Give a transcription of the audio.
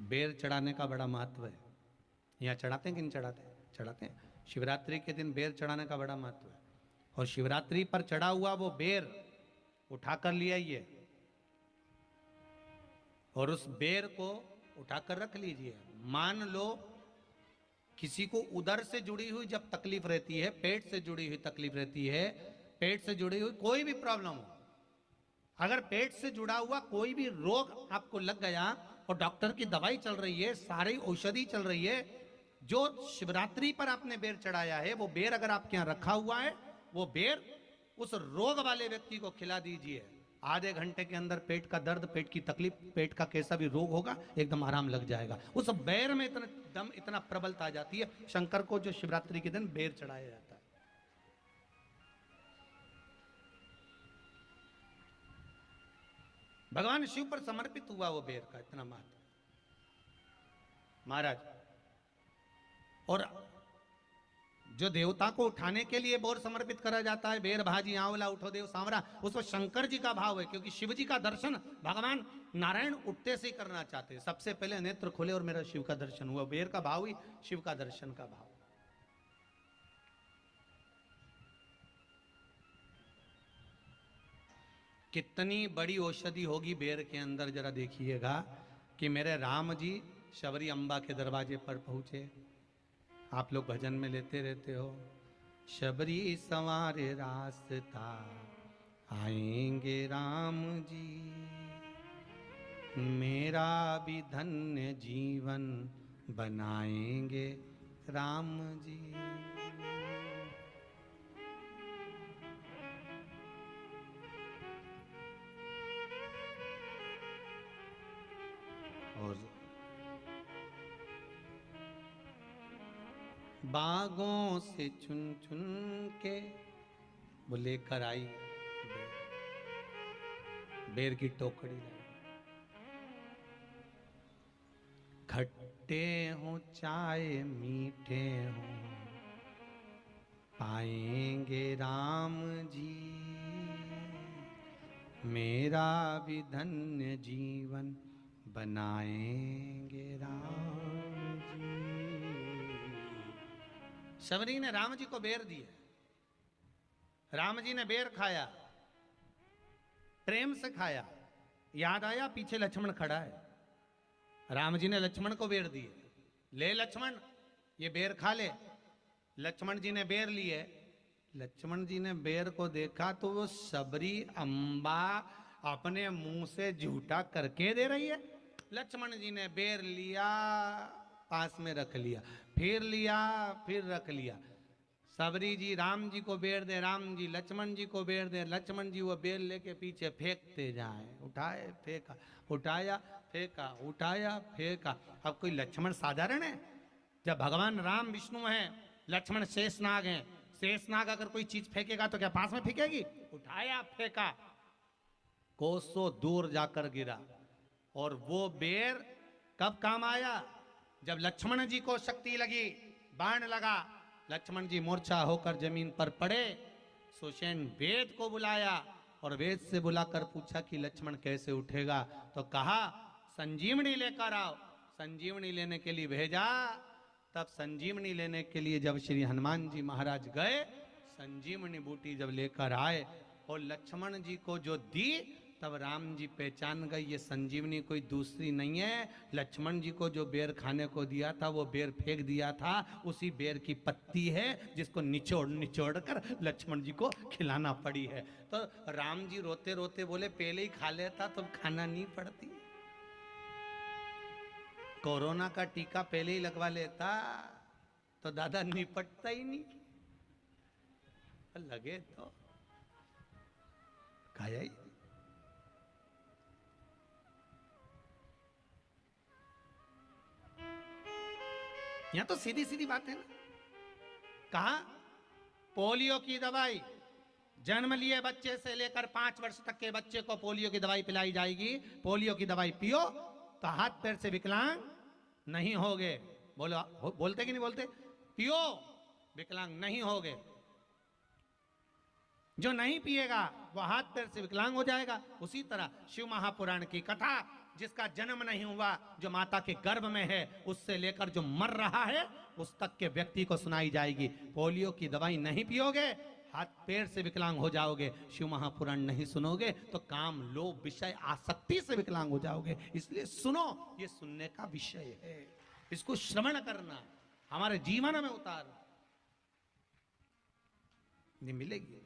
बेर चढ़ाने का बड़ा महत्व है। यहाँ चढ़ाते हैं कि नहीं चढ़ाते? चढ़ाते हैं। शिवरात्रि के दिन बेर चढ़ाने का बड़ा महत्व है। और शिवरात्रि पर चढ़ा हुआ वो बेर उठाकर ले आइए और उस बेर को उठाकर रख लीजिए। मान लो किसी को उदर से जुड़ी हुई जब तकलीफ रहती है, पेट से जुड़ी हुई तकलीफ रहती है, पेट से जुड़ी हुई कोई भी प्रॉब्लम हो, अगर पेट से जुड़ा हुआ कोई भी रोग आपको लग गया और डॉक्टर की दवाई चल रही है, सारी औषधि चल रही है, जो शिवरात्रि पर आपने बेर चढ़ाया है वो बेर अगर आपके यहां रखा हुआ है, वो बेर उस रोग वाले व्यक्ति को खिला दीजिए। आधे घंटे के अंदर पेट का दर्द, पेट की तकलीफ, पेट का कैसा भी रोग होगा एकदम आराम लग जाएगा। उस बेर में इतना दम, इतना प्रबलता आ जाती है शंकर को, जो शिवरात्रि के दिन बेर चढ़ाया जाता है। भगवान शिव पर समर्पित हुआ वो बेर का इतना महत्व महाराज। और जो देवता को उठाने के लिए बोर समर्पित करा जाता है, बेर भाजी आंवला उठो देव सांवरा, उसमें शंकर जी का भाव है, क्योंकि शिव जी का दर्शन भगवान नारायण उठते से ही करना चाहते हैं। सबसे पहले नेत्र खोले और मेरा शिव का दर्शन हुआ। बेर का भाव ही शिव का दर्शन का भाव। कितनी बड़ी औषधि होगी बेर के अंदर, जरा देखिएगा कि मेरे राम जी शबरी अम्बा के दरवाजे पर पहुंचे। आप लोग भजन में लेते रहते हो, शबरी संवारे रास्ता आएंगे राम जी, मेरा भी धन्य जीवन बनाएंगे राम जी। और बागों से चुन चुन के वो लेकर आई बेर की टोकरी लाई। खट्टे हो चाहे मीठे हो पाएंगे राम जी, मेरा भी धन्य जीवन बनाएंगे राम जी। शबरी ने राम जी को बेर दिए, राम जी ने बेर खाया, प्रेम से खाया। याद आया पीछे लक्ष्मण खड़ा है, राम जी ने लक्ष्मण को बेर दिए, ले लक्ष्मण ये बेर खा ले। लक्ष्मण जी ने बेर लिए, लक्ष्मण जी ने बेर को देखा तो वो शबरी अम्बा अपने मुंह से झूठा करके दे रही है। लक्ष्मण जी ने बेर लिया, पास में रख लिया, फिर लिया, फिर रख लिया। शबरी जी राम जी को बेर दे, राम जी लक्ष्मण जी को बेर दे, लक्ष्मण जी वो बेर लेके पीछे फेंकते जाए। उठाए फेंका, उठाया फेंका, उठाया फेंका। अब कोई लक्ष्मण साधारण है? जब भगवान राम विष्णु हैं, लक्ष्मण शेषनाग हैं, शेषनाग अगर कोई चीज फेंकेगा तो क्या पास में फेंकेगी? उठाया फेंका, कोसों दूर जाकर गिरा। और वो बेर कब काम आया? जब लक्ष्मण जी को शक्ति लगी, बाण लगा, लक्ष्मण जी मूर्छा होकर जमीन पर पड़े। सुषेण वेद को बुलाया और वेद से बुलाकर पूछा कि लक्ष्मण कैसे उठेगा? तो कहा संजीवनी लेकर आओ। संजीवनी लेने के लिए भेजा। तब संजीवनी लेने के लिए जब श्री हनुमान जी महाराज गए, संजीवनी बूटी जब लेकर आए और लक्ष्मण जी को जो दी, तब राम जी पहचान गए ये संजीवनी कोई दूसरी नहीं है। लक्ष्मण जी को जो बेर खाने को दिया था वो बेर फेंक दिया था, उसी बेर की पत्ती है जिसको निचोड़ निचोड़ कर लक्ष्मण जी को खिलाना पड़ी है। तो राम जी रोते रोते बोले पहले ही खा लेता तो खाना नहीं पड़ती। कोरोना का टीका पहले ही लगवा लेता तो दादा निपटता ही नहीं, लगे तो खाया ही। यहां तो सीधी सीधी बात है ना। कहा पोलियो की दवाई जन्म लिए बच्चे से लेकर 5 वर्ष तक के बच्चे को पोलियो की दवाई पिलाई जाएगी। पोलियो की दवाई पियो तो हाथ पैर से विकलांग नहीं होगे। बोलो, बोलते कि नहीं बोलते? पियो विकलांग नहीं होगे। जो नहीं पिएगा वो हाथ पैर से विकलांग हो जाएगा। उसी तरह शिव महापुराण की कथा जिसका जन्म नहीं हुआ, जो माता के गर्भ में है, उससे लेकर जो मर रहा है उस तक के व्यक्ति को सुनाई जाएगी। पोलियो की दवाई नहीं पियोगे, हाथ पैर से विकलांग हो जाओगे। शिव महापुराण नहीं सुनोगे तो काम, लोभ, विषय, आसक्ति से विकलांग हो जाओगे। इसलिए सुनो, ये सुनने का विषय है, इसको श्रवण करना, हमारे जीवन में उतार, ये मिलेगी।